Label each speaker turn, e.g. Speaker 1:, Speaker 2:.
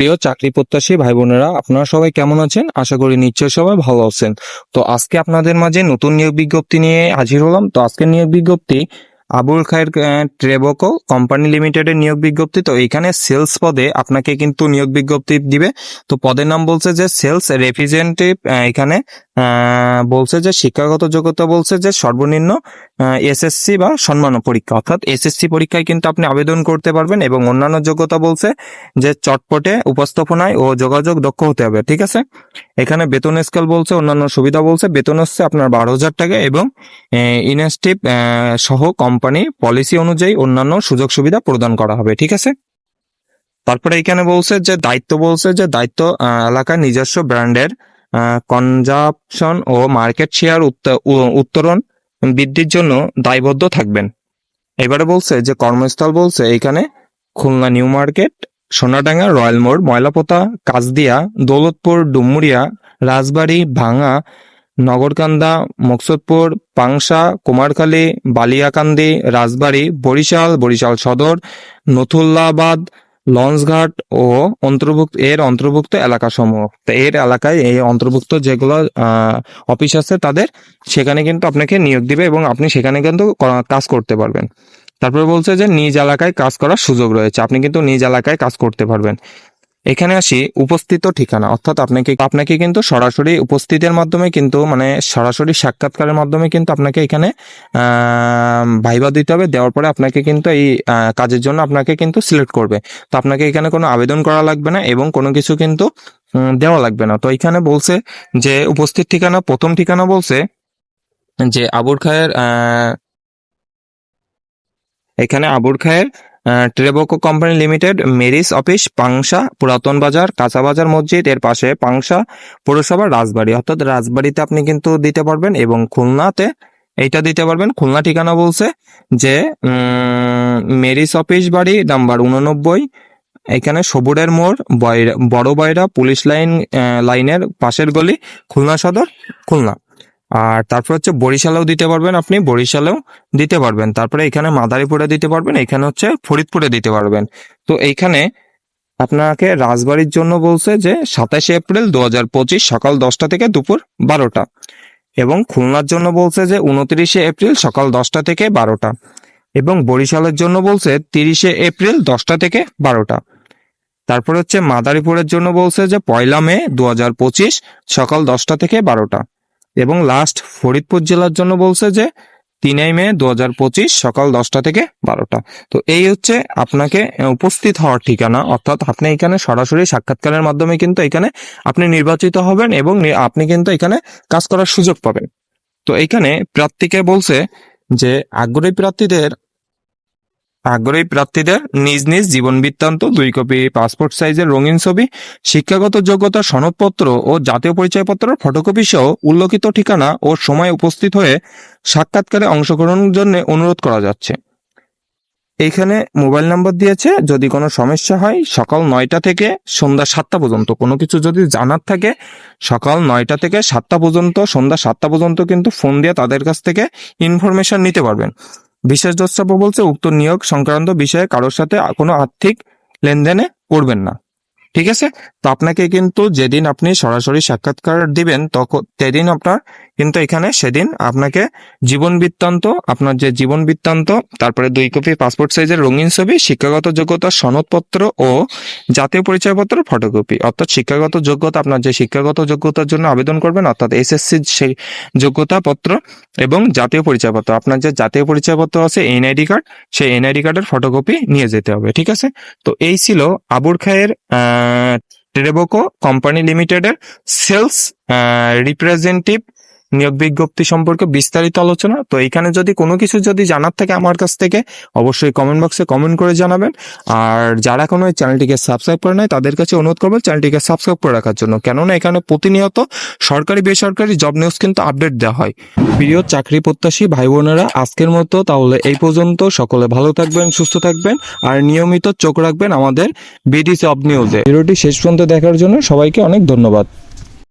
Speaker 1: প্রিয় চাকরি প্রত্যাশী ভাই বোনেরা, আপনারা সবাই কেমন আছেন? আশা করি নিশ্চয়ই সবাই ভালো আছেন। তো আজকে আপনাদের মাঝে নতুন নিয়োগ বিজ্ঞপ্তি নিয়ে হাজির হলাম। তো আজকের নিয়োগ বিজ্ঞপ্তি আবুল খায়ের ট্রেবকো কোম্পানি লিমিটেডের নিয়োগ বিজ্ঞপ্তি। তো এখানে সেলস পদে আপনাকে কিন্তু নিয়োগ বিজ্ঞপ্তি দিবে। তো পদের নাম বলছে যে সেলস রিপ্রেজেন্টেটিভ। এখানে বলছে যে শিক্ষাগত যোগ্যতা বলছে যে সর্বনিম্ন এসএসসি বা সম্মান পরীক্ষা, অর্থাৎ এসএসসি পরীক্ষায় কিন্তু আপনি আবেদন করতে পারবেন। এবং অন্যান্য যোগ্যতা বলছে যে চটপটে উপস্থাপনায় ও যোগাযোগ দক্ষ হতে হবে। ঠিক আছে, এখানে বেতন স্কেল বলছে, অন্যান্য সুবিধা বলছে বেতন হচ্ছে আপনার 12,000 টাকা এবং ইনস্টিভ সহ কোম্পানি পলিসি অনুযায়ী অন্যান্য সুযোগ সুবিধা প্রদান করা হবে। ঠিক আছে, তারপরে এখানে বলছে যে দায়িত্ব এলাকার নিজস্ব ব্র্যান্ডের কনজাপশন ও মার্কেট শেয়ার উত্তরণ বৃদ্ধির জন্য দায়বদ্ধ থাকবেন। এবারে বলছে যে কর্মস্থল বলছে এখানে Khulna new market, Sonadanga, royal মোড়, ময়লাপোতা, কাজদিয়া, দৌলতপুর, ডুমুরিয়া, রাজবাড়ী, ভাঙা, নগরকান্দা, মকসুদপুর, পাংশা, কুমারখালী, বালিয়াকান্দি, রাজবাড়ী, বরিশাল সদর, নথুল্লাবাদ, লঞ্চঘাট ও অন্তর্ভুক্ত এলাকাসমূহ। তো এর এলাকায় এই অন্তর্ভুক্ত যেগুলো অফিস আছে তাদের সেখানে কিন্তু আপনাকে নিয়োগ দিবে এবং আপনি সেখানে কিন্তু কাজ করতে পারবেন। তারপরে বলছে যে নিজ এলাকায় কাজ করার সুযোগ রয়েছে, আপনি কিন্তু নিজ এলাকায় কাজ করতে পারবেন। এখানে আসি উপস্থিত ঠিকানা, অর্থাৎ আপনাকে কিন্তু সরাসরি উপস্থিতের মাধ্যমে কিন্তু মানে সরাসরি সাক্ষাৎকারের মাধ্যমে কিন্তু আপনাকে এখানে ভাইবা দিতে হবে। দেওয়ার পরে আপনাকে কিন্তু এই কাজের জন্য আপনাকে কিন্তু সিলেক্ট করবে। তো আপনাকে এখানে কোনো আবেদন করা লাগবে না এবং কোনো কিছু কিন্তু দেওয়া লাগবে না। তো এখানে বলছে যে উপস্থিত ঠিকানা, প্রথম ঠিকানা বলছে যে এখানে আবুর খায়ের ট্রেবকো কোম্পানি লিমিটেড, মেরিস অফিস, পাংশা, পুরাতন বাজার, কাঁচা বাজার মসজিদ এর পাশে, পাংশা পৌরসভা, রাজবাড়ী। অর্থাৎ রাজবাড়িতে আপনি কিন্তু দিতে পারবেন এবং খুলনাতে এইটা দিতে পারবেন। খুলনা ঠিকানা বলছে যে মেরিস অফিস বাড়ি নাম্বার 89, এখানে সবুরের মোড়, বড় বয়রা পুলিশ লাইনের পাশের গলি, খুলনা সদর, খুলনা। আর তারপর হচ্ছে বরিশালেও দিতে পারবেন, আপনি বরিশালেও দিতে পারবেন। তারপরে এখানে মাদারীপুরে দিতে পারবেন, এখানে হচ্ছে ফরিদপুরে দিতে পারবেন। তো এইখানে আপনাকে রাজবাড়ির জন্য বলছে যে 27 এপ্রিল 2025 সকাল 10টা থেকে দুপুর 12টা, এবং খুলনার জন্য বলছে যে 29 এপ্রিল সকাল 10টা থেকে 12টা, এবং বরিশালের জন্য বলছে 30 এপ্রিল 10টা থেকে 12টা। তারপর হচ্ছে মাদারীপুরের জন্য বলছে যে 1 মে 2025 সকাল 10টা থেকে 12টা, এবং লাস্ট ফরিদপুর জেলার জন্য বলছে যে 3 মে 2025 সকাল 10টা থেকে 12টা। তো এই হচ্ছে আপনাকে উপস্থিত হওয়ার ঠিকানা, অর্থাৎ আপনি এখানে সরাসরি সাক্ষাৎকারের মাধ্যমে কিন্তু এখানে আপনি নির্বাচিত হবেন এবং আপনি কিন্তু এখানে কাজ করার সুযোগ পাবেন। তো এখানে প্রার্থীকে বলছে যে আগ্রহী প্রার্থীদের নিজ নিজ জীবন বৃত্তান্ত, 2 কপি পাসপোর্ট সাইজের রঙিন ছবি, শিক্ষাগত যোগ্যতা সনদপত্র ও জাতীয় পরিচয়পত্রের ফটোকপি সহ উল্লেখিত ঠিকানা ও সময় উপস্থিত হয়ে সাক্ষাৎকারে অংশগ্রহণের জন্য অনুরোধ করা যাচ্ছে। এইখানে মোবাইল নাম্বার দিয়েছে, যদি কোনো সমস্যা হয় সকাল 9টা থেকে সন্ধ্যা 7টা পর্যন্ত, কোনো কিছু যদি জানার থাকে সকাল 9টা থেকে 7টা পর্যন্ত, সন্ধ্যা 7টা পর্যন্ত কিন্তু ফোন দিয়ে তাদের কাছ থেকে ইনফরমেশন নিতে পারবেন। বিশেষ দ্রষ্টব্য বলছে উক্ত নিয়োগ সংক্রান্ত বিষয়ে কারোর সাথে কোনো আর্থিক লেনদেনে করবেন না। ঠিক আছে, তো আপনাকে কিন্তু যেদিন আপনি সরাসরি সাক্ষাৎকার দিবেন তখন সেদিন আপনার কিন্তু এখানে সেদিন আপনাকে আপনার যে জীবন বৃত্তান্ত, তারপরে 2 কপি পাসপোর্ট সাইজের রঙিন ছবি, শিক্ষাগত যোগ্যতা সনদপত্র ও জাতীয় পরিচয়পত্র ফটোকপি, অর্থাৎ শিক্ষাগত যোগ্যতা, আপনার যে শিক্ষাগত যোগ্যতার জন্য আবেদন করবেন অর্থাৎ এসএসসি সেই যোগ্যতা পত্র, এবং জাতীয় পরিচয়পত্র, আপনার যে জাতীয় পরিচয়পত্র আছে এনআইডি কার্ড, সেই এনআইডি কার্ডের ফটোকপি নিয়ে যেতে হবে। ঠিক আছে, তো এই ছিল আবুর খায়ের ট্রেবকো কোম্পানি লিমিটেডের সেলস রিপ্রেজেন্টেটিভ নিয়োগ বিজ্ঞপ্তি সম্পর্কে বিস্তারিত আলোচনা। তো এখানে যদি কোনো কিছু যদি জানার থাকে আমার কাছ থেকে অবশ্যই কমেন্ট বক্সে কমেন্ট করে জানাবেন। আর যারা কোনো এই চ্যানেলটিকে সাবস্ক্রাইব করে নাই তাদের কাছে অনুরোধ করবো চ্যানেলটিকে সাবস্ক্রাইব করে রাখার জন্য, কেননা এখানে প্রতিনিয়ত সরকারি বেসরকারি জব নিউজ কিন্তু আপডেট দেওয়া হয়। প্রিয় চাকরি প্রত্যাশী ভাই বোনেরা, আজকের মতো তাহলে এই পর্যন্ত। সকলে ভালো থাকবেন, সুস্থ থাকবেন, আর নিয়মিত চোখ রাখবেন আমাদের বিডি জব নিউজে। ভিডিওটি শেষ পর্যন্ত দেখার জন্য সবাইকে অনেক ধন্যবাদ।